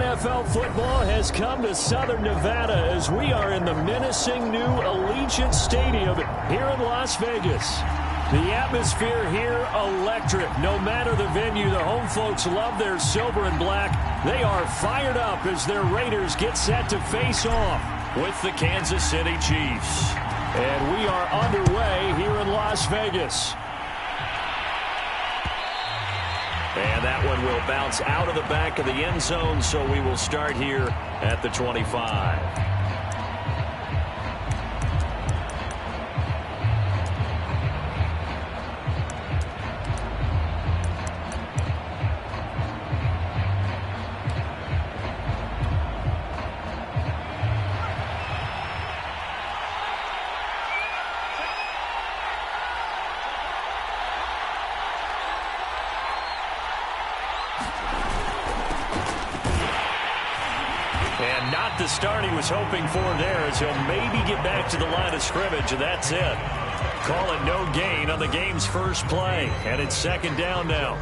NFL football has come to Southern Nevada as we are in the menacing new Allegiant Stadium here in Las Vegas. The atmosphere here electric. No matter the venue, the home folks love their silver and black. They are fired up as their Raiders get set to face off with the Kansas City Chiefs. And we are underway here in Las Vegas. And that one will bounce out of the back of the end zone, so we will start here at the 25. And not the start he was hoping for there, as he'll maybe get back to the line of scrimmage, and that's it. Call it no gain on the game's first play, and it's second down now.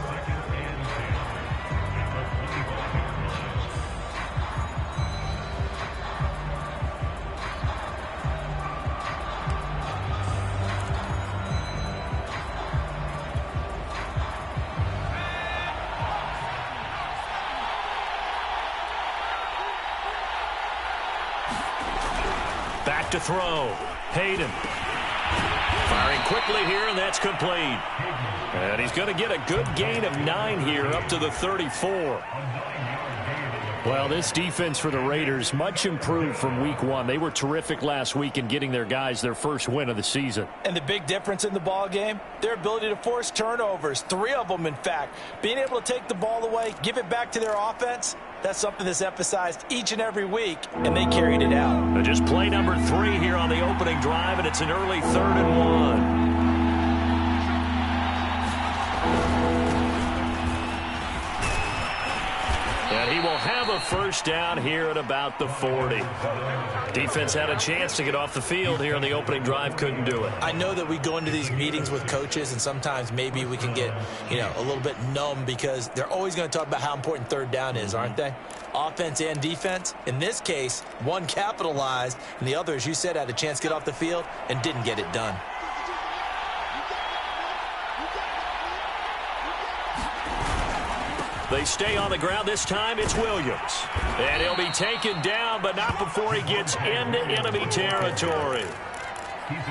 Back to throw. Hayden. Firing quickly here, and that's complete. And he's going to get a good gain of 9 here up to the 34. Well, this defense for the Raiders, much improved from week 1. They were terrific last week in getting their guys their first win of the season. And the big difference in the ball game, their ability to force turnovers, 3 of them, in fact. Being able to take the ball away, give it back to their offense, that's something that's emphasized each and every week, and they carried it out. Just play number 3 here on the opening drive, and it's an early 3rd and 1. And he will have a first down here at about the 40. Defense had a chance to get off the field here on the opening drive, couldn't do it. I know that we go into these meetings with coaches, and sometimes maybe we can get, a little bit numb because they're always going to talk about how important third down is, aren't they? Offense and defense. In this case, one capitalized, and the other, as you said, had a chance to get off the field and didn't get it done. They stay on the ground. This time it's Williams. And he'll be taken down, but not before he gets into enemy territory.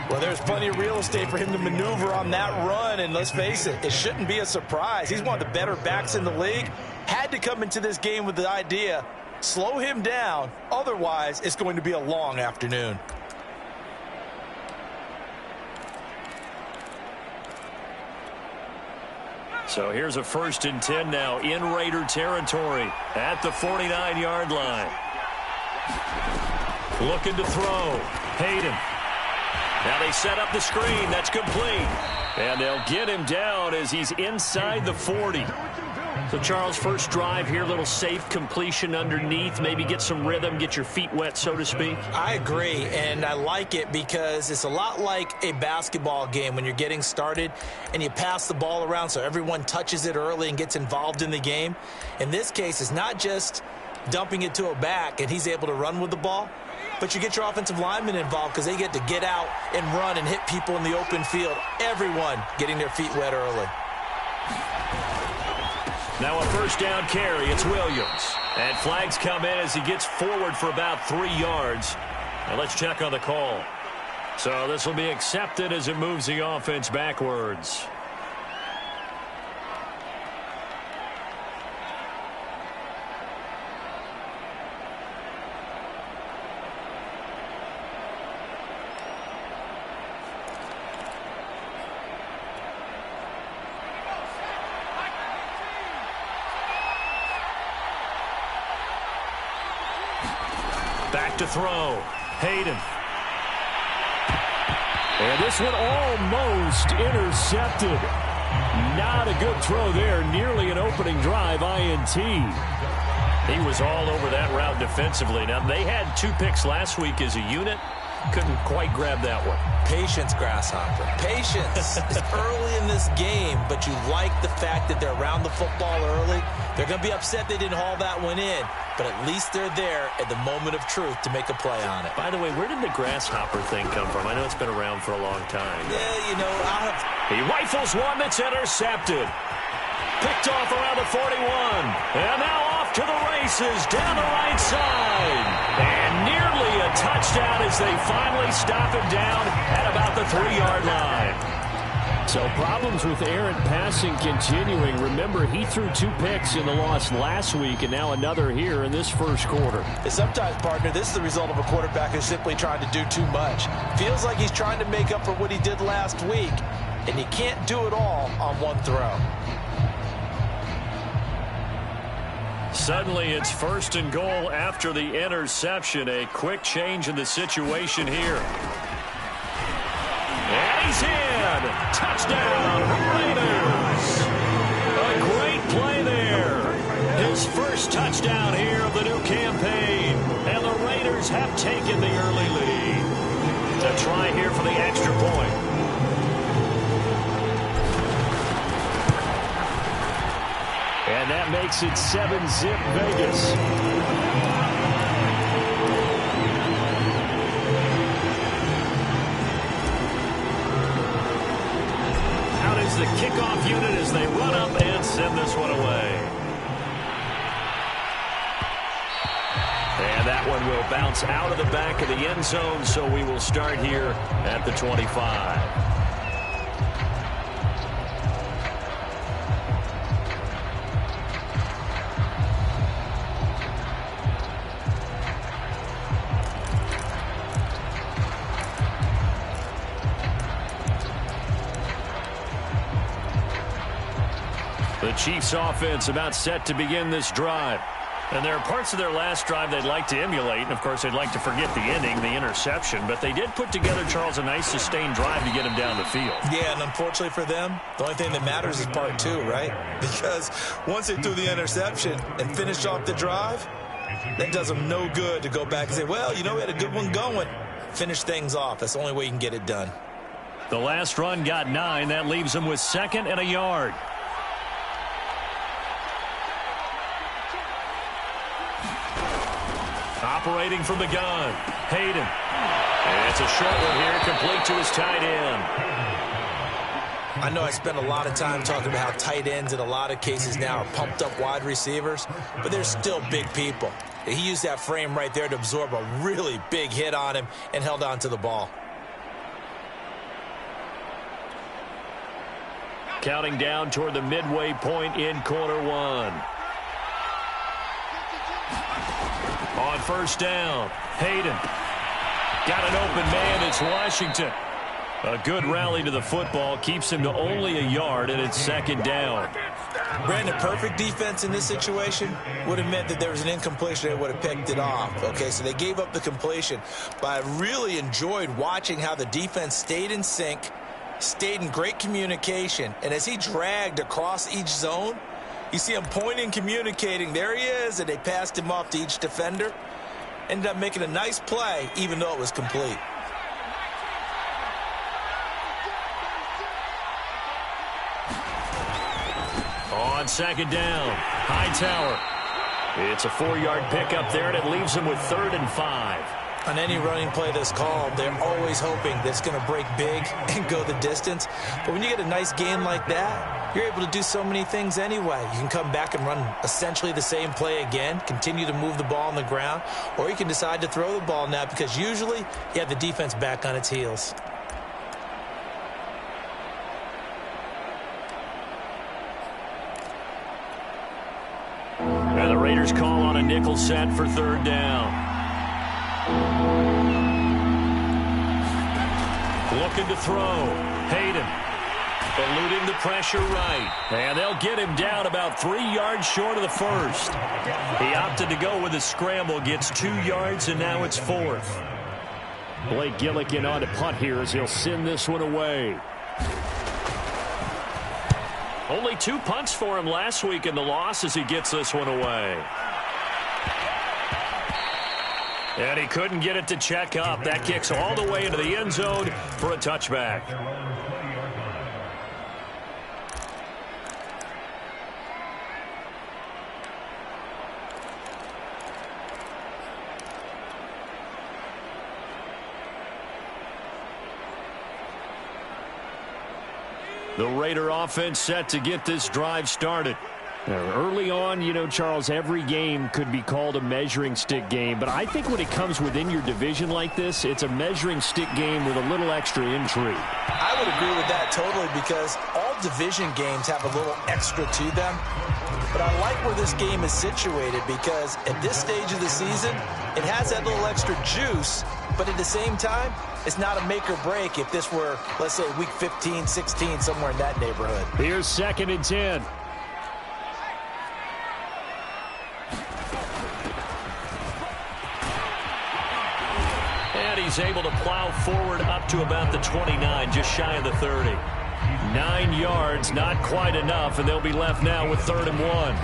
Well, there's plenty of real estate for him to maneuver on that run, and let's face it, it shouldn't be a surprise. He's one of the better backs in the league. Had to come into this game with the idea, slow him down, otherwise it's going to be a long afternoon. So here's a 1st and 10 now in Raider territory at the 49-yard line. Looking to throw. Hayden. Now they set up the screen. That's complete. And they'll get him down as he's inside the 40. So, Charles, first drive here, little safe completion underneath. Maybe get some rhythm, get your feet wet, so to speak. I agree, and I like it because it's a lot like a basketball game when you're getting started and you pass the ball around so everyone touches it early and gets involved in the game. In this case, it's not just dumping it to a back and he's able to run with the ball, but you get your offensive linemen involved because they get to get out and run and hit people in the open field. Everyone getting their feet wet early. Now a first down carry. It's Williams. And flags come in as he gets forward for about 3 yards. Now let's check on the call. So this will be accepted as it moves the offense backwards. Back to throw. Hayden. And this one almost intercepted. Not a good throw there. Nearly an opening drive INT. He was all over that route defensively. Now, they had 2 picks last week as a unit. couldn't quite grab that one. Patience, Grasshopper. Patience. It's early in this game, but you like the fact that they're around the football early. They're going to be upset they didn't haul that one in, but at least they're there at the moment of truth to make a play on it. By the way, where did the Grasshopper thing come from? I know it's been around for a long time. Yeah, you know, He rifles one that's intercepted. Picked off around the 41. And now off to the races down the right side. And nearly a touchdown as they finally stop him down at about the 3-yard line. So problems with errant passing continuing. Remember, he threw 2 picks in the loss last week and now another here in this first quarter. And sometimes, partner, this is the result of a quarterback who's simply trying to do too much. Feels like he's trying to make up for what he did last week, and you can't do it all on one throw. Suddenly, it's 1st and goal after the interception. A quick change in the situation here. And he's in. Touchdown, Raiders. A great play there. His first touchdown here of the new campaign. And the Raiders have taken the early lead. A try here for the extra point. And that makes it 7-zip Vegas. Out is the kickoff unit as they run up and send this one away. And that one will bounce out of the back of the end zone, so we will start here at the 25. The Chiefs offense about set to begin this drive. And there are parts of their last drive they'd like to emulate. And, of course, they'd like to forget the ending, the interception. But they did put together, Charles, a nice sustained drive to get him down the field. Yeah, and unfortunately for them, the only thing that matters is part 2, right? Because once they threw the interception and finished off the drive, that does them no good to go back and say, well, you know, we had a good one going. Finish things off. That's the only way you can get it done. The last run got 9. That leaves them with 2nd and a yard. Operating from the gun, Hayden. And it's a short one here, complete to his tight end. I know I spend a lot of time talking about how tight ends in a lot of cases now are pumped up wide receivers, but they're still big people. He used that frame right there to absorb a really big hit on him and held on to the ball. Counting down toward the midway point in quarter 1. On first down, Hayden. Got an open man, it's Washington. A good rally to the football, keeps him to only a yard, and it's 2nd down. Brandon, perfect defense in this situation would have meant that there was an incompletion. They would have picked it off. Okay, so they gave up the completion. But I really enjoyed watching how the defense stayed in sync, stayed in great communication, and as he dragged across each zone, you see him pointing, communicating. There he is, and they passed him off to each defender. Ended up making a nice play, even though it was complete. On 2nd down, Hightower. It's a 4-yard pickup there, and it leaves him with 3rd and 5. On any running play that's called, they're always hoping that it's going to break big and go the distance. But when you get a nice gain like that, you're able to do so many things anyway. You can come back and run essentially the same play again, continue to move the ball on the ground, or you can decide to throw the ball now because usually you have the defense back on its heels. And the Raiders call on a nickel set for 3rd down. Looking to throw. Hayden. Eluding the pressure right. And they'll get him down about 3 yards short of the first. He opted to go with a scramble. Gets 2 yards, and now it's 4th. Blake Gillikin on to punt here as he'll send this one away. Only 2 punts for him last week in the loss as he gets this one away. And he couldn't get it to check up. That kicks all the way into the end zone for a touchback. The Raider offense set to get this drive started. Early on, you know, Charles, every game could be called a measuring stick game. But I think when it comes within your division like this, it's a measuring stick game with a little extra intrigue. I would agree with that totally because all division games have a little extra to them. But I like where this game is situated because at this stage of the season, it has that little extra juice. But at the same time, it's not a make or break if this were, let's say, week 15, 16, somewhere in that neighborhood. Here's 2nd and 10. And he's able to plow forward up to about the 29, just shy of the 30. 9 yards, not quite enough, and they'll be left now with 3rd and 1.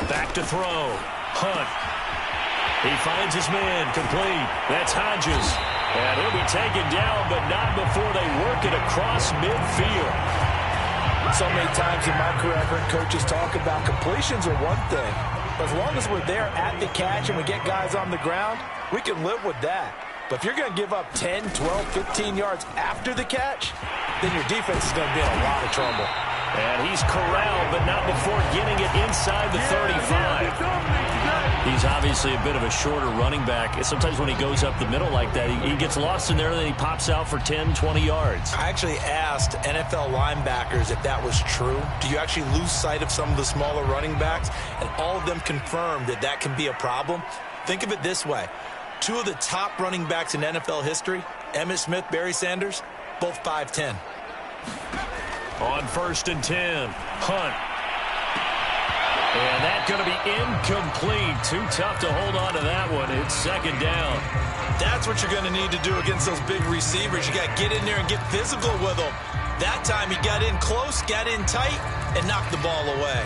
Back to throw. Hunt. He finds his man. Complete. That's Hodges. And he'll be taken down, but not before they work it across midfield. So many times in my career, I've heard coaches talk about completions are one thing. But as long as we're there at the catch and we get guys on the ground, we can live with that. But if you're going to give up 10, 12, 15 yards after the catch, then your defense is going to be in a lot of trouble. And he's corralled, but not before getting it inside the 35. He's obviously a bit of a shorter running back. Sometimes when he goes up the middle like that, he gets lost in there, and then he pops out for 10, 20 yards. I actually asked NFL linebackers if that was true. Do you actually lose sight of some of the smaller running backs? And all of them confirmed that that can be a problem. Think of it this way. 2 of the top running backs in NFL history, Emmitt Smith, Barry Sanders, both 5'10". On 1st and 10, Hunt. And that's going to be incomplete. Too tough to hold on to that one. It's 2nd down. That's what you're going to need to do against those big receivers. You got to get in there and get physical with them. That time he got in close, got in tight, and knocked the ball away.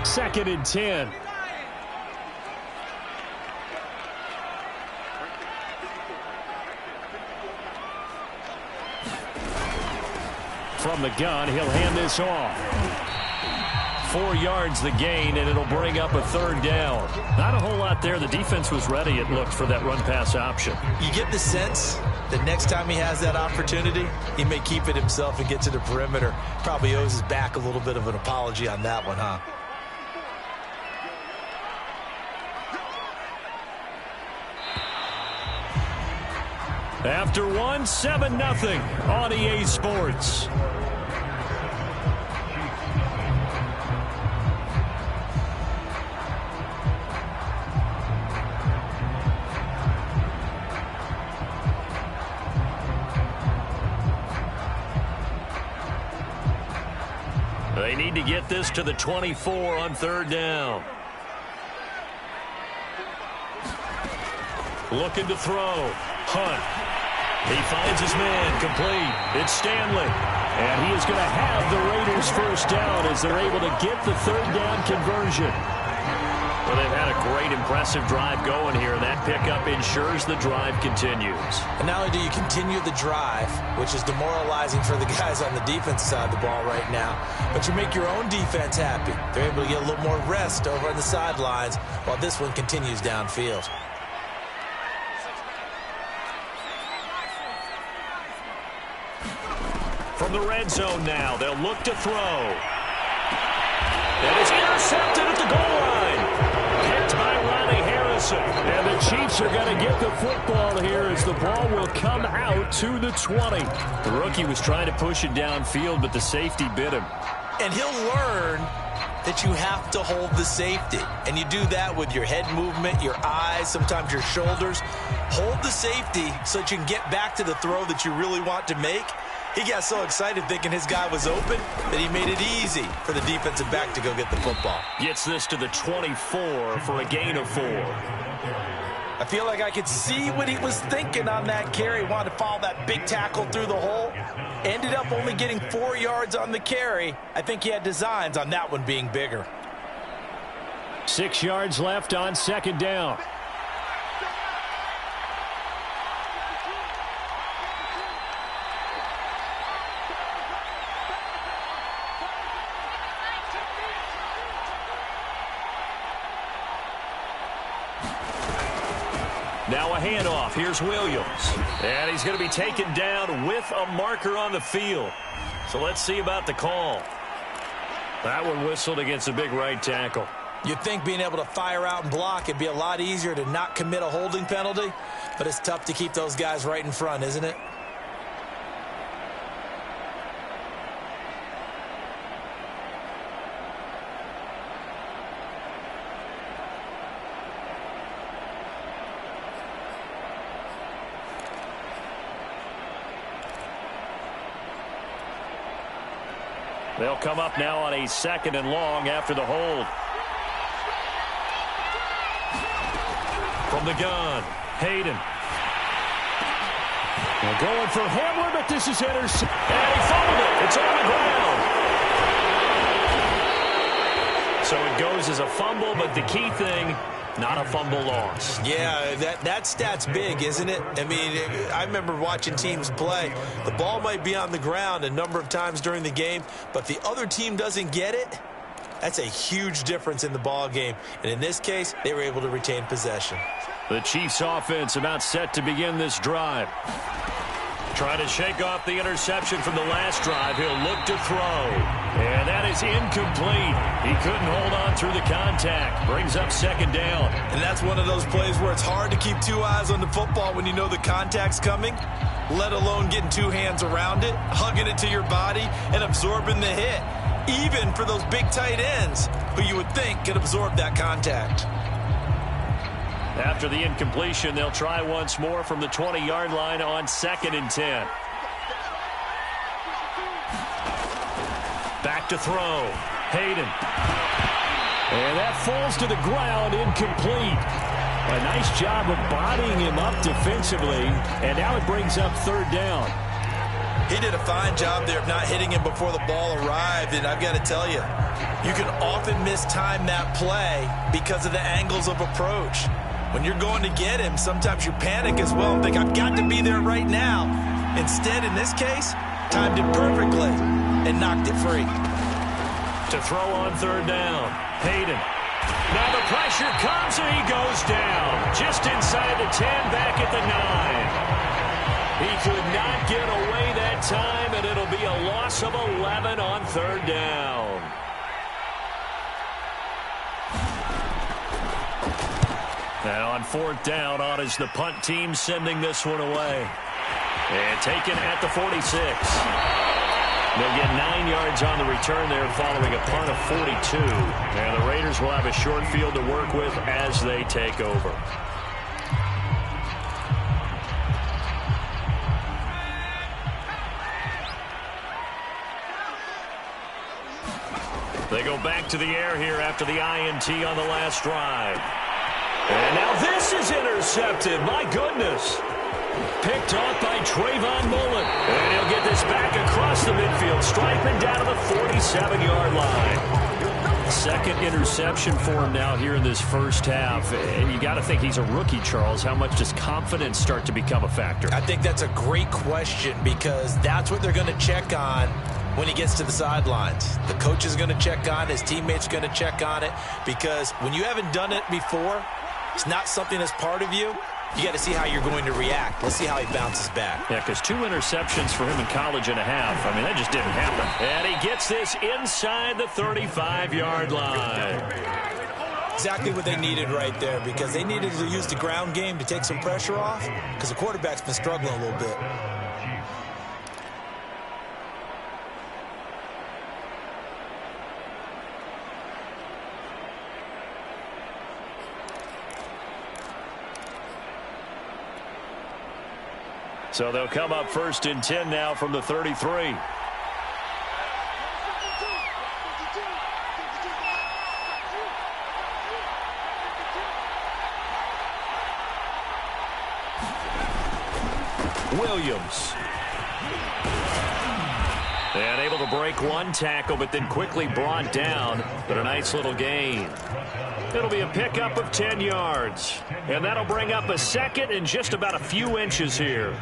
Second and 10. From the gun, he'll hand this off. 4 yards the gain, and it'll bring up a 3rd down. Not a whole lot there. The defense was ready, it looked, for that run-pass option. You get the sense that next time he has that opportunity, he may keep it himself and get to the perimeter. Probably owes his back a little bit of an apology on that one, huh? After one, 7-0 on EA Sports. They need to get this to the 24 on 3rd down. Looking to throw. Hunt. He finds his man. Complete. It's Stanley. And he is going to have the Raiders' 1st down as they're able to get the 3rd down conversion. Well, they've had a great, impressive drive going here. That pickup ensures the drive continues. And not only do you continue the drive, which is demoralizing for the guys on the defense side of the ball right now, but you make your own defense happy. They're able to get a little more rest over on the sidelines while this one continues downfield. From the red zone now, they'll look to throw. And it's intercepted at the goal line. Picked by Ronnie Harrison. And the Chiefs are going to get the football here as the ball will come out to the 20. The rookie was trying to push it downfield, but the safety bit him. And he'll learn that you have to hold the safety. And you do that with your head movement, your eyes, sometimes your shoulders. Hold the safety so that you can get back to the throw that you really want to make. He got so excited thinking his guy was open that he made it easy for the defensive back to go get the football. Gets this to the 24 for a gain of 4. I feel like I could see what he was thinking on that carry. Wanted to follow that big tackle through the hole. Ended up only getting 4 yards on the carry. I think he had designs on that one being bigger. 6 yards left on second down. Now a handoff. Here's Williams. And he's going to be taken down with a marker on the field. So let's see about the call. That one whistled against a big right tackle. You'd think being able to fire out and block it'd be a lot easier to not commit a holding penalty, but it's tough to keep those guys right in front, isn't it? They'll come up now on a 2nd and long after the hold. From the gun, Hayden. They're going for Hamler, but this is intercepted. And he fumbled it. It's on the ground. So it goes as a fumble, but the key thing, not a fumble loss. Yeah, that stat's big, isn't it? I mean, I remember watching teams play. The ball might be on the ground a number of times during the game, but the other team doesn't get it. That's a huge difference in the ball game. And in this case, they were able to retain possession. The Chiefs offense about set to begin this drive. Trying to shake off the interception from the last drive. He'll look to throw. And that is incomplete. He couldn't hold on through the contact. Brings up 2nd down. And that's one of those plays where it's hard to keep 2 eyes on the football when you know the contact's coming, let alone getting 2 hands around it, hugging it to your body, and absorbing the hit. Even for those big tight ends who you would think could absorb that contact. After the incompletion, they'll try once more from the 20-yard line on 2nd and 10. Back to throw. Hayden. And that falls to the ground, incomplete. A nice job of bodying him up defensively, and now it brings up 3rd down. He did a fine job there of not hitting him before the ball arrived, and I've got to tell you, you can often mistime that play because of the angles of approach. When you're going to get him, sometimes you panic as well and think, I've got to be there right now. Instead, in this case, timed it perfectly and knocked it free. To throw on 3rd down, Hayden. Now the pressure comes and he goes down. Just inside the 10, back at the 9. He could not get away that time, and it'll be a loss of 11 on 3rd down. Now on 4th down, on is the punt team sending this one away. And taken at the 46. They'll get 9 yards on the return there following a punt of 42. And the Raiders will have a short field to work with as they take over. They go back to the air here after the INT on the last drive. And now this is intercepted. My goodness. Picked off by Trayvon Mullen. And he'll get this back across the midfield. Striping down to the 47-yard line. 2nd interception for him now here in this first half. And you got to think he's a rookie, Charles. How much does confidence start to become a factor? I think that's a great question because that's what they're going to check on when he gets to the sidelines. The coach is going to check on it. His teammates are going to check on it because when you haven't done it before, it's not something that's part of you. You got to see how you're going to react. Let's see how he bounces back. Yeah, because 2 interceptions for him in college and a half. I mean, that just didn't happen. And he gets this inside the 35-yard line. Exactly what they needed right there because they needed to use the ground game to take some pressure off because the quarterback's been struggling a little bit. So they'll come up 1st and 10 now from the 33. Williams. And able to break one tackle, but then quickly brought down. But a nice little gain. It'll be a pickup of 10 yards. And that'll bring up a 2nd and just about a few inches here.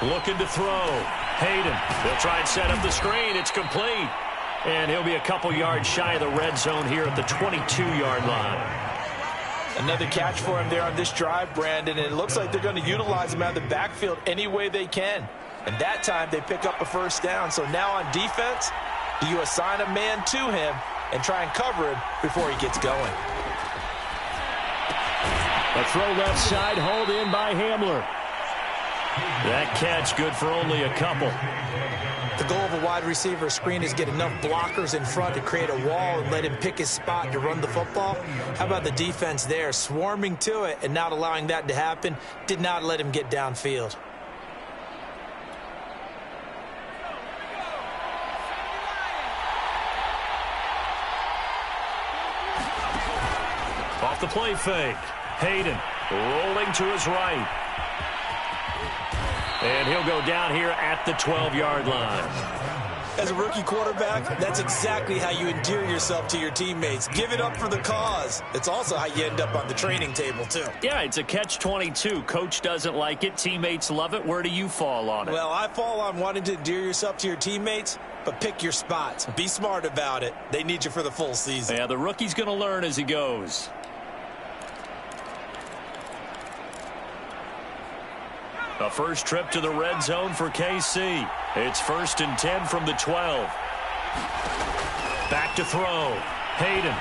Looking to throw. Hayden. They'll try and set up the screen. It's complete. And he'll be a couple yards shy of the red zone here at the 22-yard line. Another catch for him there on this drive, Brandon. And it looks like they're going to utilize him out of the backfield any way they can. And that time they pick up a 1st down. So now on defense, do you assign a man to him and try and cover him before he gets going? A throw left side, hauled in by Hamler. That catch good for only a couple. The goal of a wide receiver screen is get enough blockers in front to create a wall and let him pick his spot to run the football. How about the defense there, swarming to it and not allowing that to happen? Did not let him get downfield. Off the play fake. Hayden rolling to his right. And he'll go down here at the 12-yard line. As a rookie quarterback, that's exactly how you endear yourself to your teammates. Give it up for the cause. It's also how you end up on the training table, too. Yeah, it's a catch-22. Coach doesn't like it. Teammates love it. Where do you fall on it? Well, I fall on wanting to endear yourself to your teammates, but pick your spots. Be smart about it. They need you for the full season. Yeah, the rookie's going to learn as he goes. A first trip to the red zone for KC. It's 1st and 10 from the 12. Back to throw. Hayden.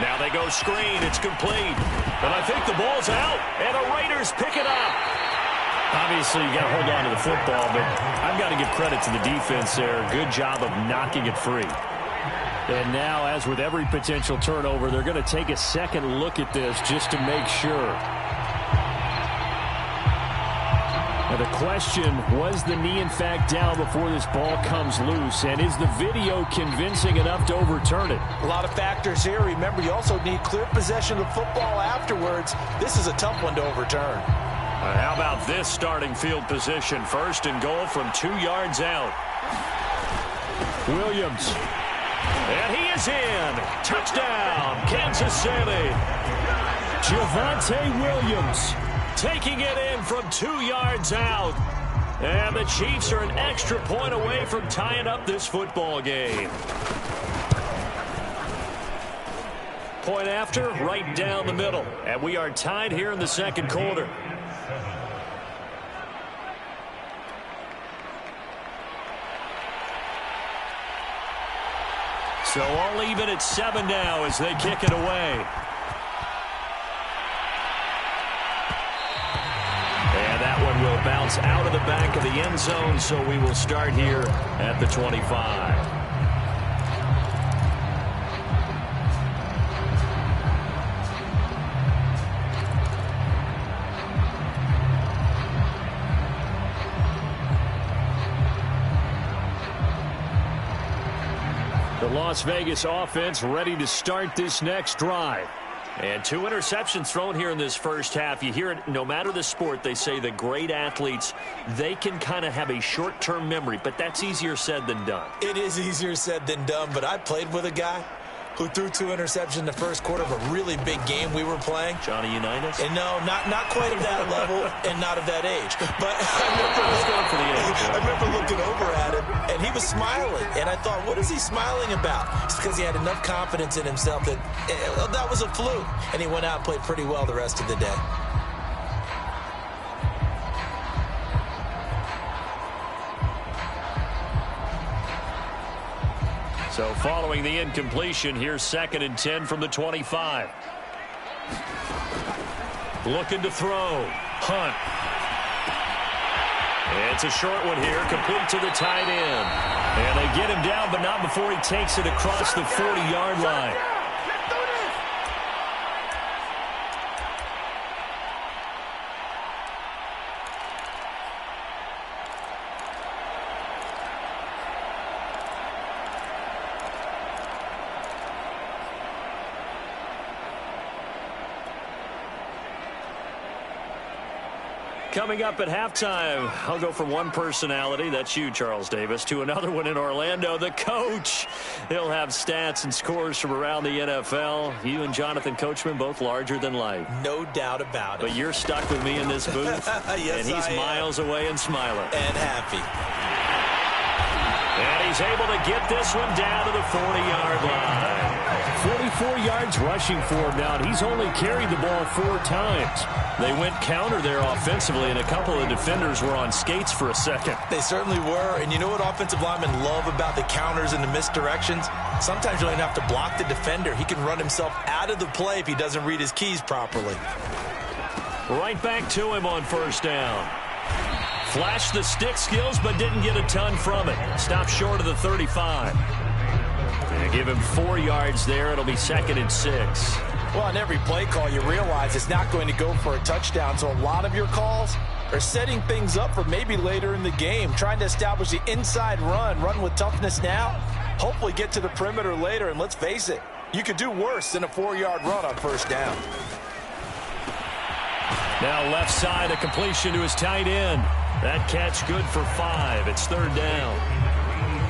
Now they go screen. It's complete. And I think the ball's out. And the Raiders pick it up. Obviously, you got to hold on to the football, but I've got to give credit to the defense there. Good job of knocking it free. And now, as with every potential turnover, they're going to take a second look at this just to make sure. Now the question, was the knee in fact down before this ball comes loose? And is the video convincing enough to overturn it? A lot of factors here. Remember, you also need clear possession of the football afterwards. This is a tough one to overturn. How about this starting field position? 1st and goal from 2 yards out. Williams. And he is in. Touchdown, Kansas City. Javonte Williams taking it in from 2 yards out. And the Chiefs are an extra point away from tying up this football game. Point after, right down the middle. And we are tied here in the 2nd quarter. So all even at 7 now as they kick it away. And that one will bounce out of the back of the end zone, so we will start here at the 25. The Las Vegas offense ready to start this next drive. And 2 interceptions thrown here in this first half. You hear it, no matter the sport, they say the great athletes, they can kind of have a short-term memory, but that's easier said than done. It is easier said than done, but I played with a guy who threw 2 interceptions in the first quarter of a really big game we were playing. Johnny Unitas? And no, not quite at that level and not of that age. But I remember looking over at him, and he was smiling. And I thought, what is he smiling about? It's because he had enough confidence in himself that that was a fluke. And he went out and played pretty well the rest of the day. So following the incompletion, here's 2nd and 10 from the 25. Looking to throw. Hunt. It's a short one here, complete to the tight end. And they get him down, but not before he takes it across the 40-yard line. Coming up at halftime, I'll go from one personality, that's you, Charles Davis, to another one in Orlando, the coach. He'll have stats and scores from around the NFL. You and Jonathan Coachman, both larger than life. No doubt about it. But you're stuck with me in this booth. Yes, and he's miles away and smiling. And happy. And he's able to get this one down to the 40-yard line. 44 yards rushing for him now, and he's only carried the ball 4 times. They went counter there offensively, and a couple of defenders were on skates for a second. They certainly were, and you know what offensive linemen love about the counters and the misdirections? Sometimes you don't even have to block the defender. He can run himself out of the play if he doesn't read his keys properly. Right back to him on 1st down. Flashed the stick skills, but didn't get a ton from it. Stopped short of the 35. They give him 4 yards there. It'll be 2nd and 6. Well, on every play call, you realize it's not going to go for a touchdown. So a lot of your calls are setting things up for maybe later in the game, trying to establish the inside run with toughness now, hopefully get to the perimeter later. And let's face it, you could do worse than a 4-yard run on 1st down. Now left side, a completion to his tight end. That catch good for 5. It's 3rd down.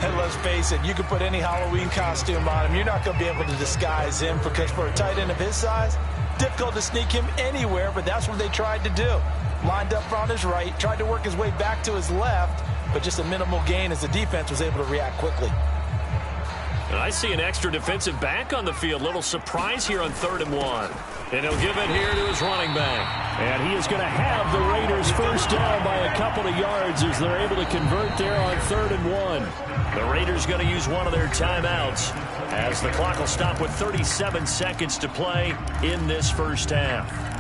And let's face it, you can put any Halloween costume on him. You're not going to be able to disguise him because for a tight end of his size, difficult to sneak him anywhere, but that's what they tried to do. Lined up on his right, tried to work his way back to his left, but just a minimal gain as the defense was able to react quickly. And I see an extra defensive back on the field. Little surprise here on 3rd and 1. And he'll give it here to his running back. And he is going to have the Raiders 1st down by a couple of yards as they're able to convert there on 3rd and 1. The Raiders going to use one of their timeouts as the clock will stop with 37 seconds to play in this 1st half.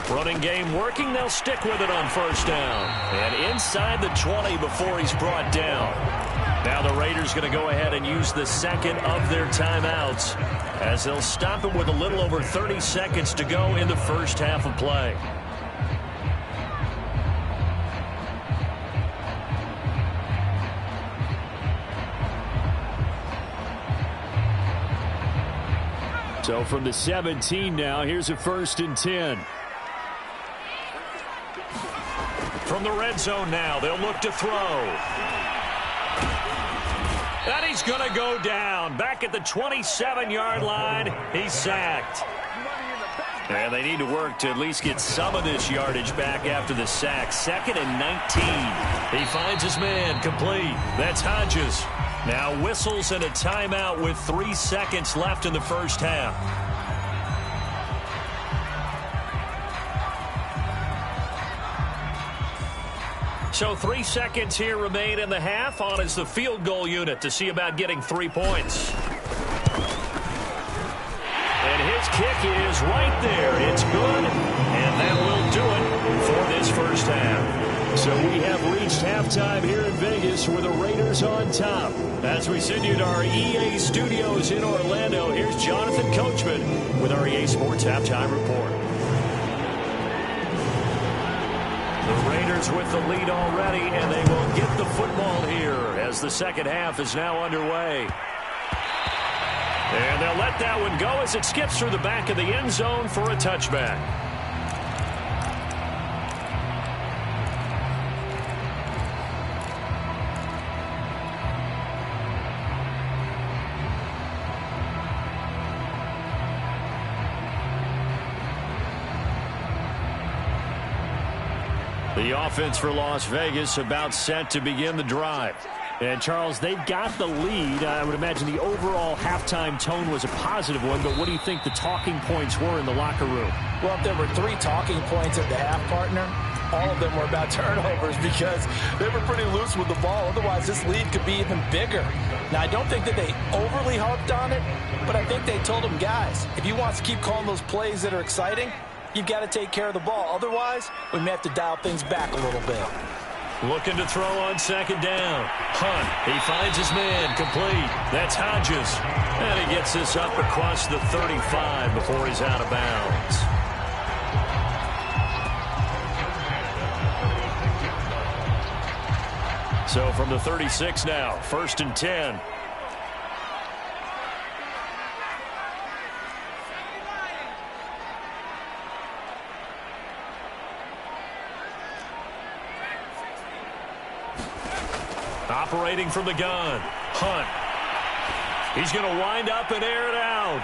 Running game working. They'll stick with it on 1st down. And inside the 20 before he's brought down. Now the Raiders going to go ahead and use the 2nd of their timeouts as they'll stop him with a little over 30 seconds to go in the 1st half of play. So from the 17 now, here's a 1st and 10. From the red zone now, they'll look to throw. And he's going to go down. Back at the 27-yard line, he's sacked. And they need to work to at least get some of this yardage back after the sack. 2nd and 19. He finds his man complete. That's Hodges. Now whistles and a timeout with 3 seconds left in the 1st half. So 3 seconds here remain in the half. On is the field goal unit to see about getting 3 points. And his kick is right there. It's good. And that will do it for this 1st half. So we have reached halftime here in Vegas with the Raiders on top. As we send you to our EA studios in Orlando, here's Jonathan Coachman with our EA Sports Halftime Report. The Raiders with the lead already, and they will get the football here as the 2nd half is now underway. And they'll let that one go as it skips through the back of the end zone for a touchback. The offense for Las Vegas about set to begin the drive. And, Charles, they've got the lead. I would imagine the overall halftime tone was a positive one, but what do you think the talking points were in the locker room? Well, if there were 3 talking points at the half, partner, all of them were about turnovers because they were pretty loose with the ball. Otherwise, this lead could be even bigger. Now, I don't think that they overly harped on it, but I think they told them, guys, if you want to keep calling those plays that are exciting, you've got to take care of the ball. Otherwise, we may have to dial things back a little bit. Looking to throw on second down. Hunt, he finds his man, complete. That's Hodges. And he gets this up across the 35 before he's out of bounds. So from the 36 now, 1st and 10. Operating from the gun, Hunt. He's going to wind up and air it out.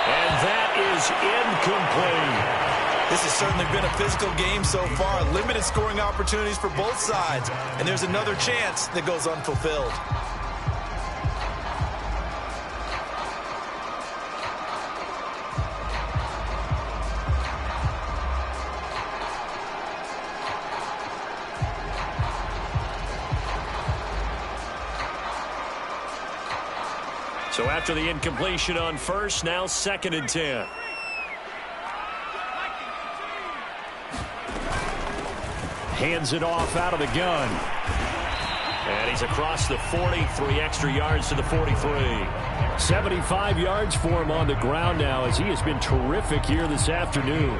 And that is incomplete. This has certainly been a physical game so far. Limited scoring opportunities for both sides. And there's another chance that goes unfulfilled. So after the incompletion on first, now 2nd and 10. Hands it off out of the gun. And he's across the 40, 3 extra yards to the 43. 75 yards for him on the ground now as he has been terrific here this afternoon.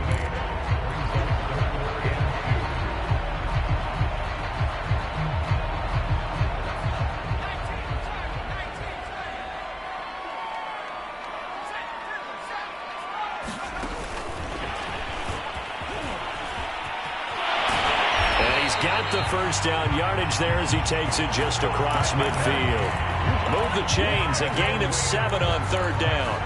Got the first down yardage there as he takes it just across midfield. Move the chains, a gain of 7 on 3rd down.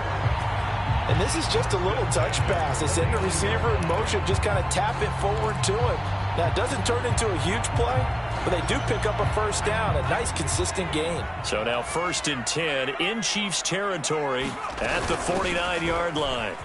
And this is just a little touch pass. They send the receiver in motion, just kind of tap it forward to him. Now, it doesn't turn into a huge play, but they do pick up a first down, a nice, consistent gain. So now 1st and 10 in Chiefs territory at the 49-yard line.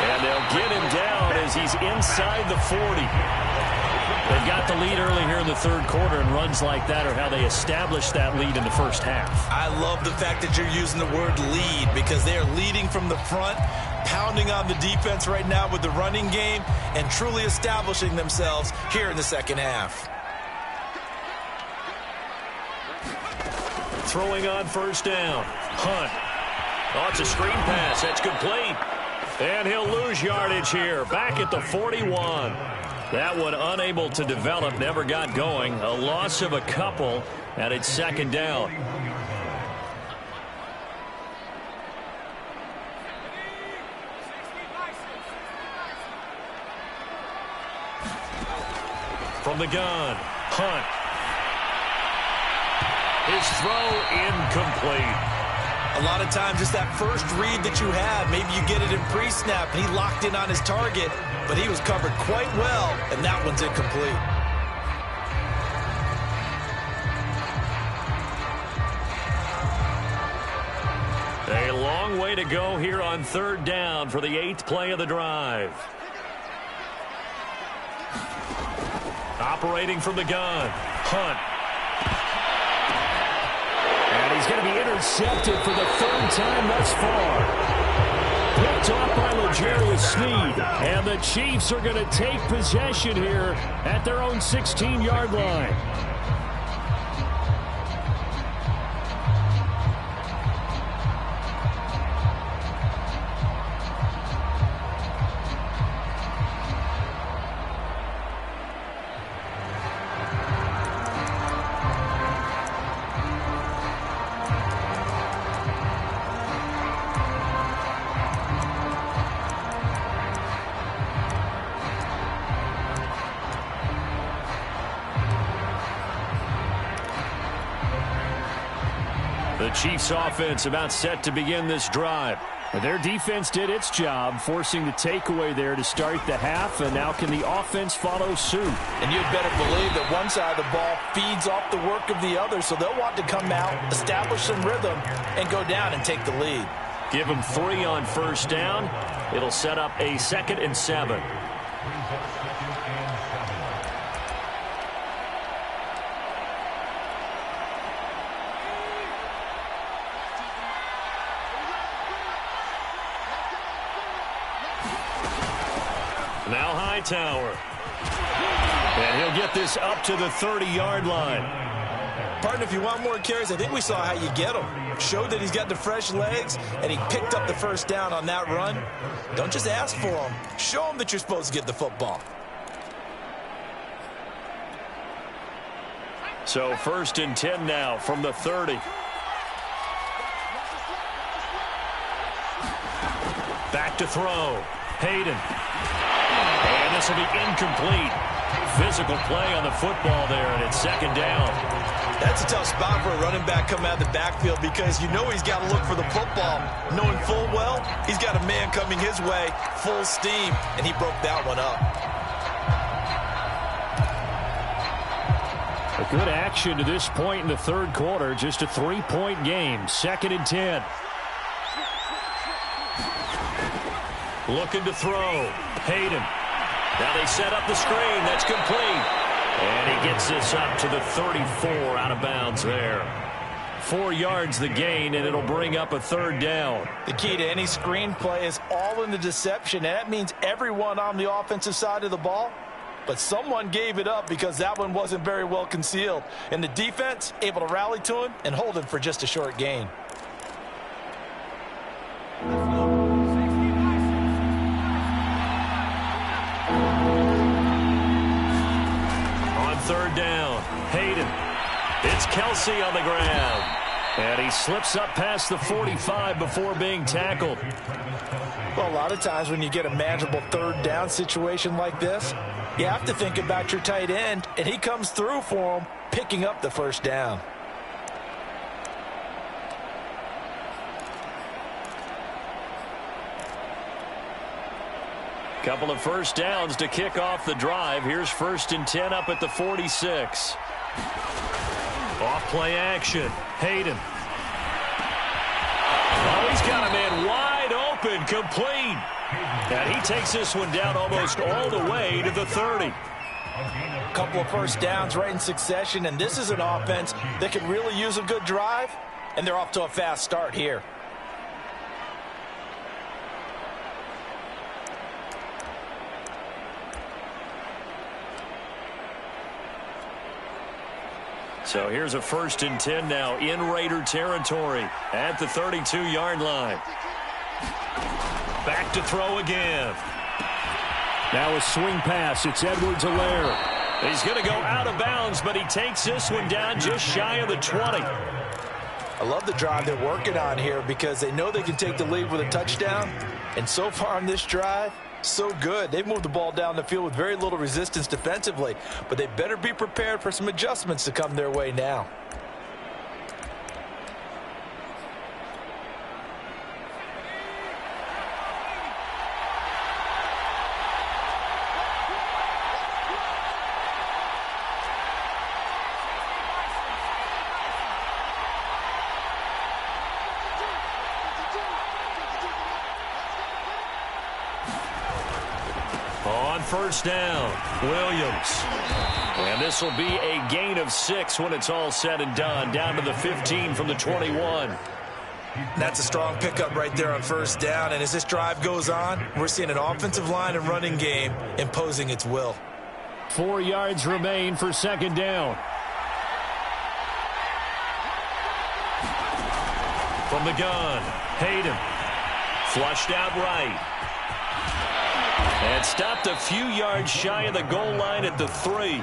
And they'll get him down as he's inside the 40. They've got the lead early here in the 3rd quarter, and runs like that are how they established that lead in the first half. I love the fact that you're using the word lead because they are leading from the front, pounding on the defense right now with the running game, and truly establishing themselves here in the 2nd half. Throwing on 1st down. Hunt. Oh, it's a screen pass. That's complete. And he'll lose yardage here. Back at the 41. That one unable to develop. Never got going. A loss of a couple. And it's 2nd down. From the gun. Hunt. His throw incomplete. A lot of times, just that first read that you have, maybe you get it in pre-snap, and he locked in on his target, but he was covered quite well, and that one's incomplete. A long way to go here on 3rd down for the 8th play of the drive. Operating from the gun, Hunt. And he's going to be intercepted for the 3rd time thus far. Picked off by L'Jarius Sneed. And the Chiefs are going to take possession here at their own 16-yard line. The Chiefs offense about set to begin this drive. Their defense did its job, forcing the takeaway there to start the half, and now can the offense follow suit? And you'd better believe that one side of the ball feeds off the work of the other, so they'll want to come out, establish some rhythm, and go down and take the lead. Give them 3 on first down. It'll set up a 2nd and 7. Now Hightower. And he'll get this up to the 30-yard line. Partner, if you want more carries, I think we saw how you get him. Showed that he's got the fresh legs, and he picked up the first down on that run. Don't just ask for him. Show him that you're supposed to get the football. So 1st and 10 now from the 30. Back to throw. Hayden. And this will be incomplete. Physical play on the football there, and it's 2nd down. That's a tough spot for a running back coming out of the backfield because you know he's got to look for the football. Knowing full well, he's got a man coming his way, full steam, and he broke that one up. A good action to this point in the 3rd quarter. Just a 3-point game. 2nd and 10. Looking to throw. Hayden. Now they set up the screen. That's complete. And he gets this up to the 34, out of bounds there. 4 yards the gain, and it'll bring up a 3rd down. The key to any screen play is all in the deception, and that means everyone on the offensive side of the ball. But someone gave it up because that one wasn't very well concealed. And the defense able to rally to him and hold him for just a short gain. On 3rd down, Hayden. It's Kelsey on the ground. And he slips up past the 45 before being tackled. Well, a lot of times when you get a manageable 3rd down situation like this, you have to think about your tight end, and he comes through for him, picking up the 1st down. Couple of 1st downs to kick off the drive. Here's 1st and 10 up at the 46. Off play action. Hayden. Oh, he's got a man wide open, complete. And he takes this one down almost all the way to the 30. A couple of 1st downs right in succession, and this is an offense that can really use a good drive, and they're off to a fast start here. So here's a 1st and 10 now in Raider territory at the 32-yard line. Back to throw again. Now a swing pass. It's Edwards-Helaire. He's going to go out of bounds, but he takes this one down just shy of the 20. I love the drive they're working on here because they know they can take the lead with a touchdown. And so far on this drive, so good. They've moved the ball down the field with very little resistance defensively, but they better be prepared for some adjustments to come their way now. On 1st down, Williams. And this will be a gain of 6 when it's all said and done, down to the 15 from the 21. That's a strong pickup right there on 1st down, and as this drive goes on, we're seeing an offensive line and running game imposing its will. 4 yards remain for 2nd down. From the gun, Hayden. Flushed out right. And stopped a few yards shy of the goal line at the 3.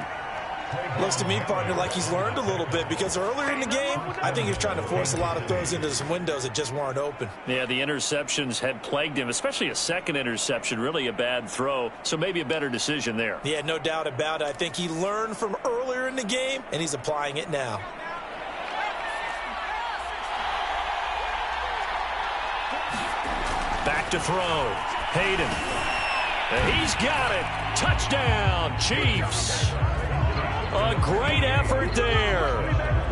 Looks to me, partner, like he's learned a little bit because earlier in the game, I think he was trying to force a lot of throws into some windows that just weren't open. Yeah, the interceptions had plagued him, especially a 2nd interception, really a bad throw. So maybe a better decision there. Yeah, no doubt about it. I think he learned from earlier in the game, and he's applying it now. back to throw. Hayden. He's got it. Touchdown, Chiefs. A great effort there.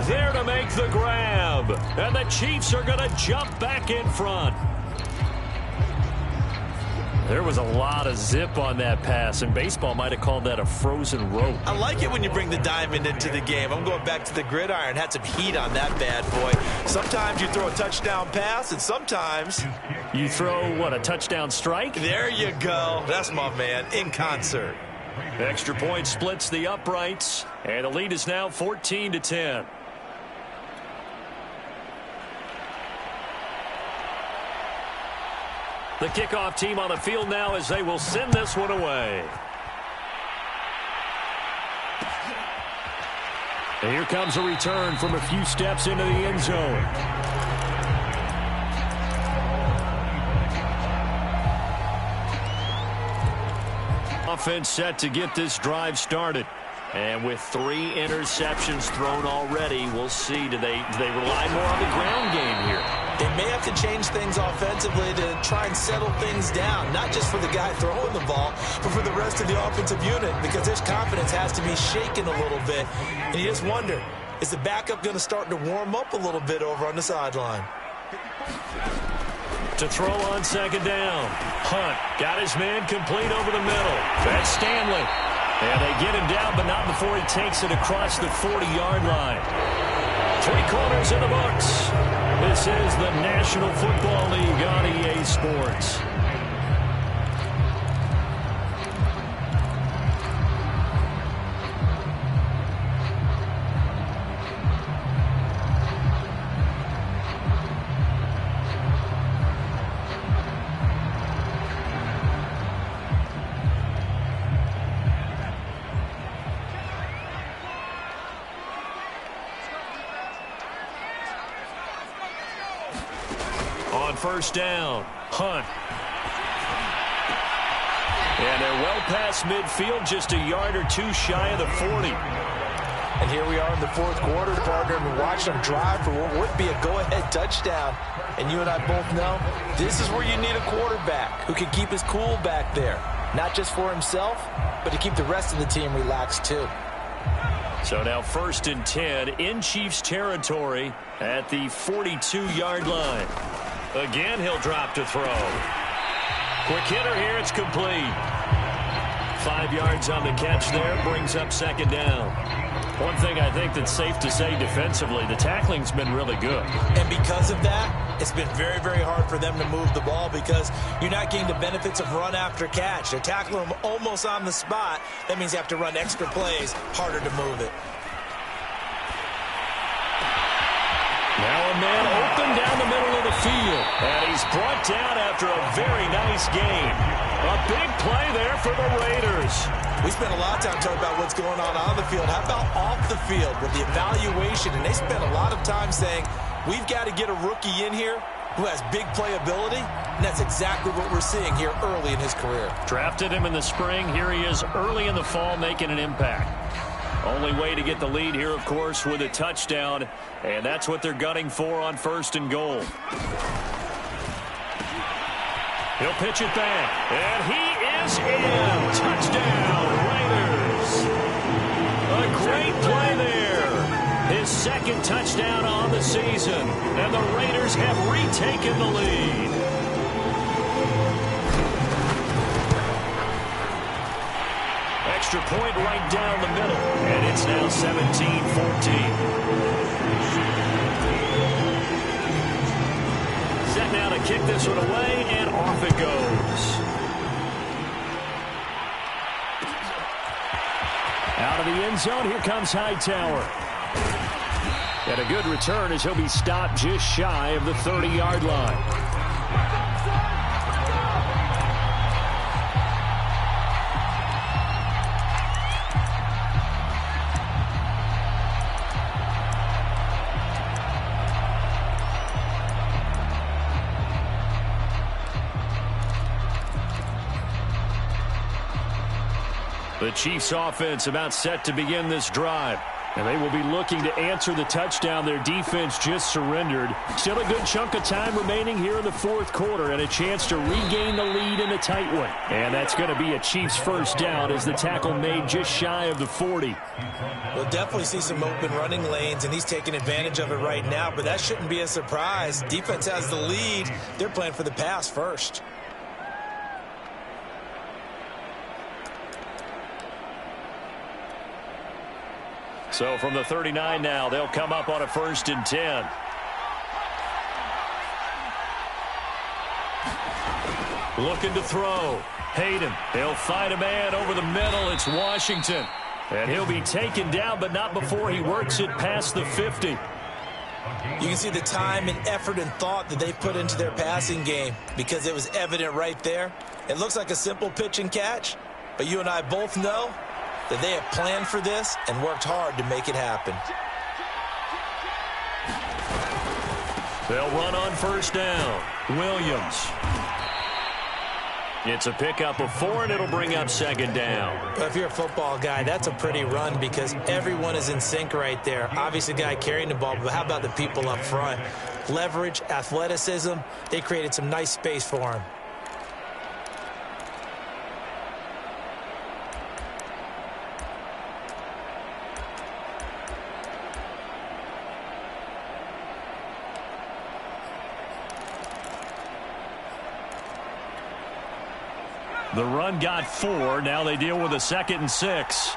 There to make the grab. And the Chiefs are going to jump back in front. There was a lot of zip on that pass, and baseball might have called that a frozen rope. I like it when you bring the diamond into the game. I'm going back to the gridiron. Had some heat on that bad boy. Sometimes you throw a touchdown pass, and sometimes you throw, what, a touchdown strike? There you go. That's my man, in concert. Extra point splits the uprights, and the lead is now 14-10. The kickoff team on the field now as they will send this one away. And here comes a return from a few steps into the end zone. Offense set to get this drive started. And with 3 interceptions thrown already, we'll see. Do they rely more on the ground game here? They may have to change things offensively to try and settle things down, not just for the guy throwing the ball, but for the rest of the offensive unit, because his confidence has to be shaken a little bit. And you just wonder, is the backup going to start to warm up a little bit over on the sideline? To throw on second down. Hunt got his man complete over the middle. That's Stanley. And they get him down, but not before he takes it across the 40-yard line. 3 quarters in the books. This is the National Football League on EA Sports. First down, Hunt. And they're well past midfield, just a yard or 2 shy of the 40. And here we are in the 4th quarter, partner, and we're watching them drive for what would be a go-ahead touchdown. And you and I both know this is where you need a quarterback who can keep his cool back there, not just for himself, but to keep the rest of the team relaxed too. So now 1st and 10 in Chiefs territory at the 42-yard line. Again, he'll drop to throw. Quick hitter here. It's complete. 5 yards on the catch there. Brings up second down. One thing I think that's safe to say defensively, the tackling's been really good. And because of that, it's been very, very hard for them to move the ball because you're not getting the benefits of run after catch. They're tackling them almost on the spot. That means you have to run extra plays, harder to move it. Now a man open down the middle of the field. And he's brought down after a very nice gain. A big play there for the Raiders. We spent a lot of time talking about what's going on the field. How about off the field with the evaluation? And they spent a lot of time saying, we've got to get a rookie in here who has big playability. And that's exactly what we're seeing here early in his career. Drafted him in the spring. Here he is early in the fall making an impact. Only way to get the lead here, of course, with a touchdown. And that's what they're gunning for on 1st and goal. He'll pitch it back. And he is in. Touchdown, Raiders. A great play there. His 2nd touchdown on the season. And the Raiders have retaken the lead. Extra point right down the middle. And it's now 17-14. Set now to kick this one away, and off it goes. Out of the end zone, here comes Hightower. And a good return as he'll be stopped just shy of the 30-yard line. The Chiefs offense about set to begin this drive. And they will be looking to answer the touchdown their defense just surrendered. Still a good chunk of time remaining here in the fourth quarter and a chance to regain the lead in a tight one. And that's going to be a Chiefs first down as the tackle made just shy of the 40. We'll definitely see some open running lanes, and he's taking advantage of it right now, but that shouldn't be a surprise. Defense has the lead. They're playing for the pass first. So from the 39 now, they'll come up on a 1st and 10. Looking to throw. Hayden. They'll find a man over the middle. It's Washington. And he'll be taken down, but not before he works it past the 50. You can see the time and effort and thought that they put into their passing game because it was evident right there. It looks like a simple pitch and catch, but you and I both know that they have planned for this and worked hard to make it happen. They'll run on 1st down. Williams. It's a pickup of 4, and it'll bring up 2nd down. Well, if you're a football guy, that's a pretty run because everyone is in sync right there. Obviously, the guy carrying the ball, but how about the people up front? Leverage, athleticism, they created some nice space for him. The run got 4. Now they deal with a 2nd and 6.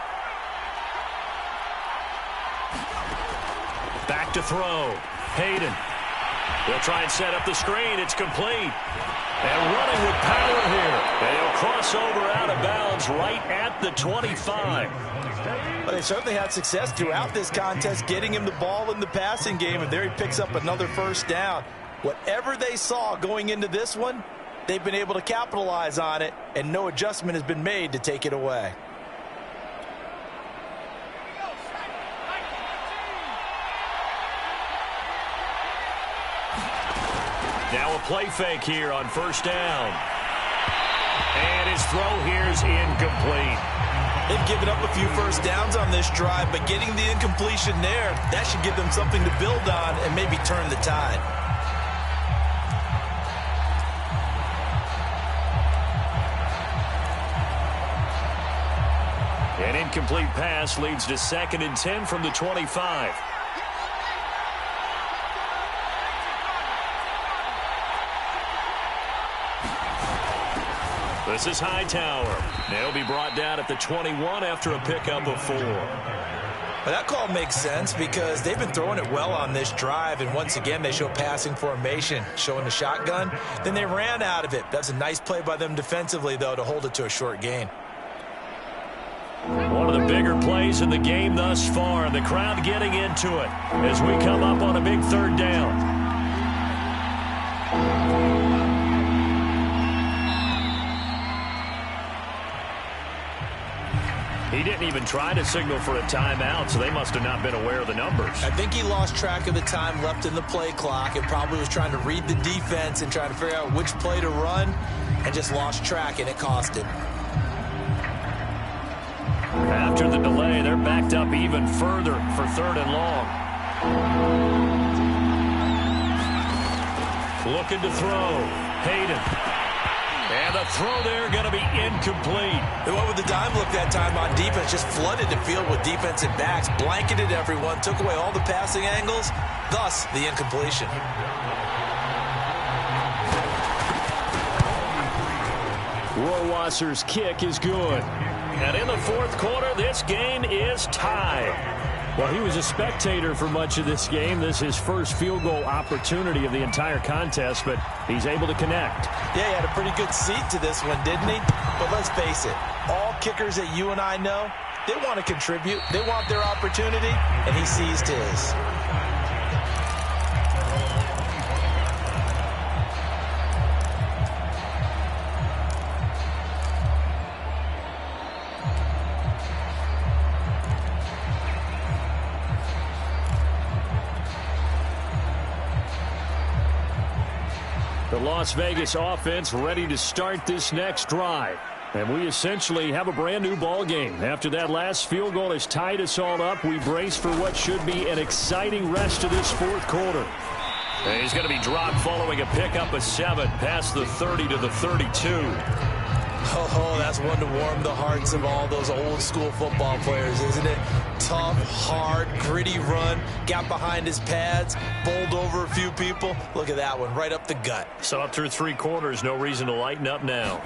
Back to throw. Hayden. They'll try and set up the screen. It's complete. And running with power here. They'll cross over out of bounds right at the 25. Well, they certainly had success throughout this contest getting him the ball in the passing game, and there he picks up another 1st down. Whatever they saw going into this one, they've been able to capitalize on it, and no adjustment has been made to take it away. Now a play fake here on 1st down. And his throw here is incomplete. They've given up a few 1st downs on this drive, but getting the incompletion there, that should give them something to build on and maybe turn the tide. An incomplete pass leads to 2nd and 10 from the 25. This is Hightower. They'll be brought down at the 21 after a pickup of 4. Well, that call makes sense because they've been throwing it well on this drive, and once again they show passing formation, showing the shotgun. Then they ran out of it. That's a nice play by them defensively, though, to hold it to a short gain. One of the bigger plays in the game thus far, and the crowd getting into it as we come up on a big 3rd down. He didn't even try to signal for a timeout, so they must have not been aware of the numbers. I think he lost track of the time left in the play clock and probably was trying to read the defense and trying to figure out which play to run and just lost track, and it cost him. After the delay, they're backed up even further for 3rd and long. Looking to throw. Hayden. And the throw there going to be incomplete. They went with the dime look that time on defense, just flooded the field with defensive backs, blanketed everyone, took away all the passing angles, thus the incompletion. Rohrwasser's kick is good. And in the 4th quarter, this game is tied. Well, he was a spectator for much of this game. This is his first field goal opportunity of the entire contest, but he's able to connect. Yeah, he had a pretty good seat to this one, didn't he? But let's face it, all kickers that you and I know, they want to contribute. They want their opportunity, and he seized his. The Las Vegas offense ready to start this next drive. And we essentially have a brand new ball game. After that last field goal has tied us all up, we brace for what should be an exciting rest of this fourth quarter. And he's going to be dropped following a pickup of 7 past the 30 to the 32. Oh, that's one to warm the hearts of all those old school football players, isn't it? Tough, hard, gritty run, got behind his pads, bowled over a few people. Look at that one, right up the gut. So up through 3 quarters, no reason to lighten up now.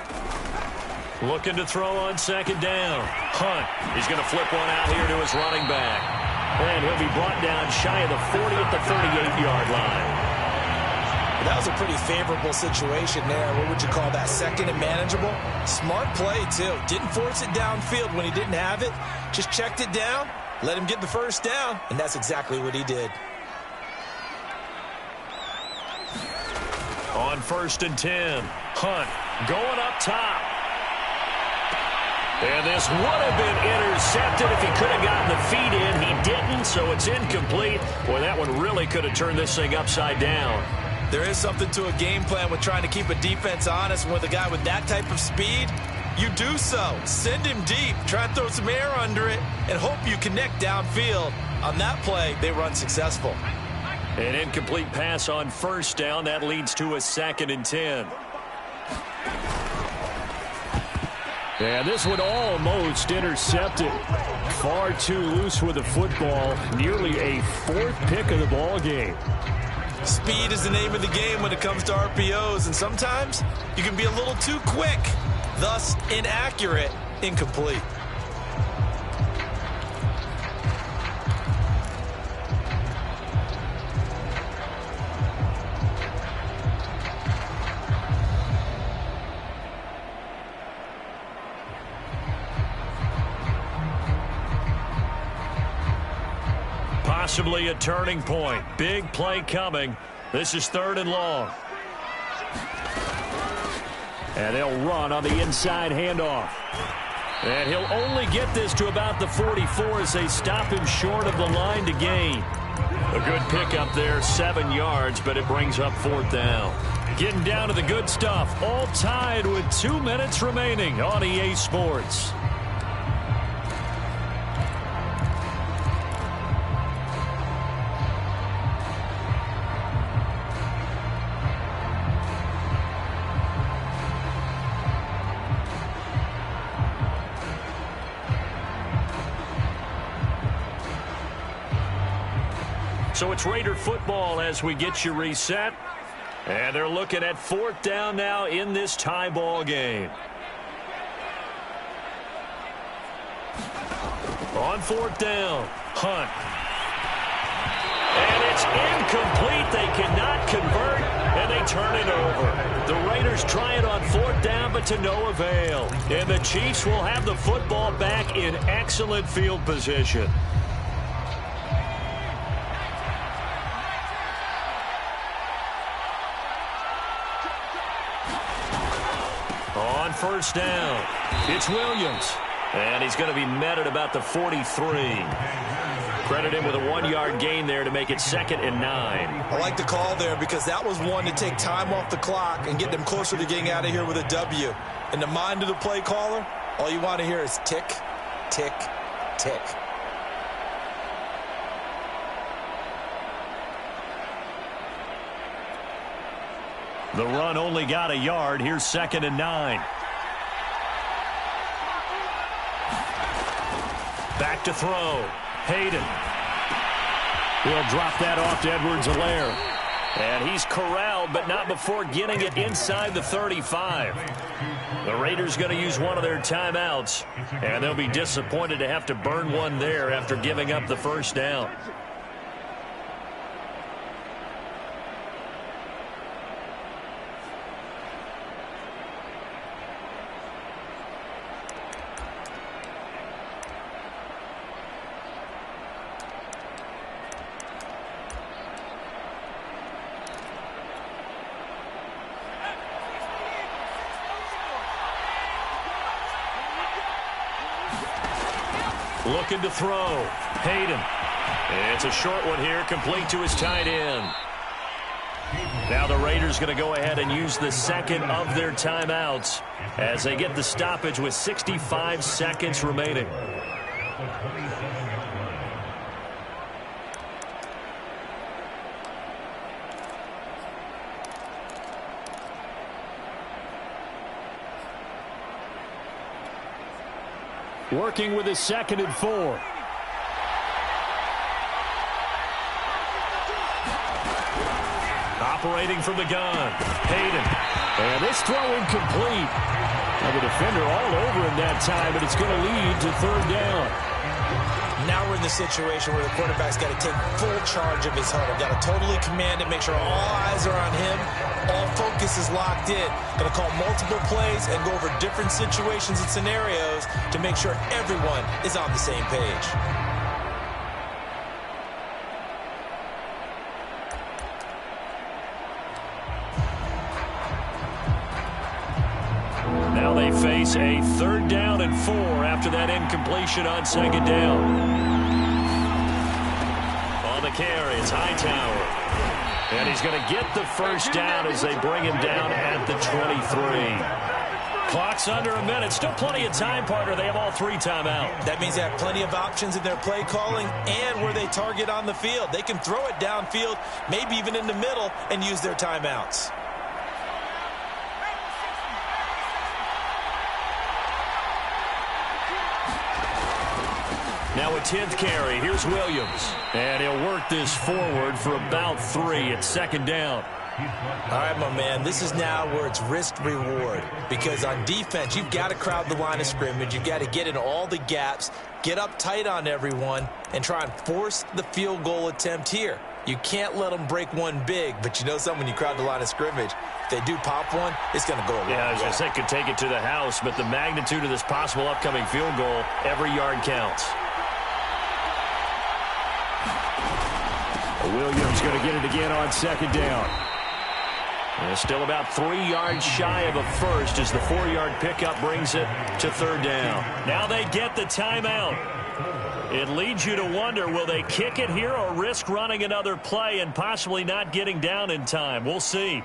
Looking to throw on second down. Hunt. He's going to flip one out here to his running back. And he'll be brought down shy of the 40 at the 38-yard line. That was a pretty favorable situation there. What would you call that? Second and manageable? Smart play, too. Didn't force it downfield when he didn't have it. Just checked it down, let him get the first down, and that's exactly what he did. On 1st and 10, Hunt going up top. And this would have been intercepted if he could have gotten the feet in. He didn't, so it's incomplete. Boy, that one really could have turned this thing upside down. There is something to a game plan with trying to keep a defense honest. With a guy with that type of speed, you do so. Send him deep, try and throw some air under it, and hope you connect downfield. On that play, they were unsuccessful. An incomplete pass on 1st down. That leads to a 2nd and 10. And this one almost intercepted. Far too loose with the football. Nearly a 4th pick of the ball game. Speed is the name of the game when it comes to RPOs, and sometimes you can be a little too quick, thus inaccurate, incomplete. Possibly a turning point. Big play coming. This is 3rd and long. And they'll run on the inside handoff. And he'll only get this to about the 44 as they stop him short of the line to gain. A good pickup there, 7 yards, but it brings up 4th down. Getting down to the good stuff. All tied with 2 minutes remaining on EA Sports. So it's Raider football as we get you reset. And they're looking at 4th down now in this tie ball game. On 4th down, Hunt. And it's incomplete. They cannot convert, and they turn it over. The Raiders try it on 4th down, but to no avail. And the Chiefs will have the football back in excellent field position. On 1st down, it's Williams. And he's going to be met at about the 43. Credit him with a 1-yard gain there to make it 2nd and 9. I like the call there because that was one to take time off the clock and get them closer to getting out of here with a W. In the mind of the play caller, all you want to hear is tick, tick, tick. The run only got a yard. Here's 2nd and 9. Back to throw. Hayden. He'll drop that off to Edwards-Helaire. And he's corralled, but not before getting it inside the 35. The Raiders going to use one of their timeouts, and they'll be disappointed to have to burn one there after giving up the 1st down. Looking to throw. Hayden. It's a short one here, complete to his tight end. Now the Raiders going to go ahead and use the second of their timeouts as they get the stoppage with 65 seconds remaining. Working with his 2nd and 4. Operating from the gun. Hayden. And this throw incomplete. Now the defender all over him that time, but it's going to lead to 3rd down. Now we're in the situation where the quarterback's got to take full charge of his huddle. Got to totally command it, make sure all eyes are on him. All focus is locked in. Going to call multiple plays and go over different situations and scenarios to make sure everyone is on the same page. Now they face a 3rd down and 4 after that incompletion on 2nd down. On the carry, it's Hightower. And he's going to get the 1st down as they bring him down at the 23. Clock's under a minute. Still plenty of time, partner. They have all 3 timeouts. That means they have plenty of options in their play calling and where they target on the field. They can throw it downfield, maybe even in the middle, and use their timeouts. Now a 10th carry. Here's Williams. And he'll work this forward for about 3 at 2nd down. All right, my man, this is now where it's risk-reward. Because on defense, you've got to crowd the line of scrimmage. You've got to get in all the gaps, get up tight on everyone, and try and force the field goal attempt here. You can't let them break one big, but you know something, when you crowd the line of scrimmage, if they do pop one, it's going to go a long way. Yeah, I was going to say, could take it to the house, but the magnitude of this possible upcoming field goal, every yard counts. Williams going to get it again on 2nd down. And still about 3 yards shy of a first as the 4-yard pickup brings it to 3rd down. Now they get the timeout. It leads you to wonder, will they kick it here or risk running another play and possibly not getting down in time? We'll see.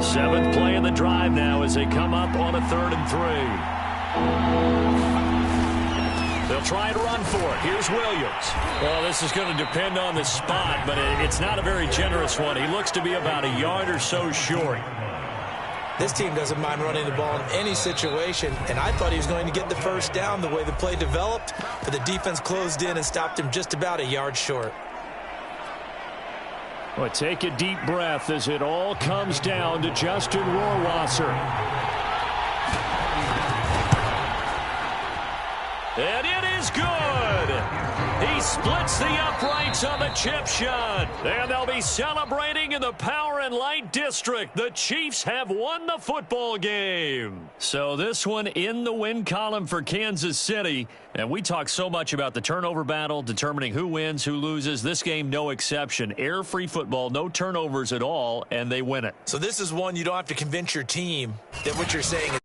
Seventh play in the drive now as they come up on a 3rd and 3. They'll try to run for it. Here's Williams. Well, this is going to depend on the spot, but it's not a very generous one. He looks to be about a yard or so short. This team doesn't mind running the ball in any situation, and I thought he was going to get the 1st down the way the play developed, but the defense closed in and stopped him just about a yard short. Well, take a deep breath as it all comes down to Justin Rohrwasser. And it is good. He splits the uprights on the chip shot. And they'll be celebrating in the Power and Light District. The Chiefs have won the football game. So this one in the win column for Kansas City. And we talk so much about the turnover battle, determining who wins, who loses. This game, no exception. Air-free football, no turnovers at all, and they win it. So this is one you don't have to convince your team that what you're saying is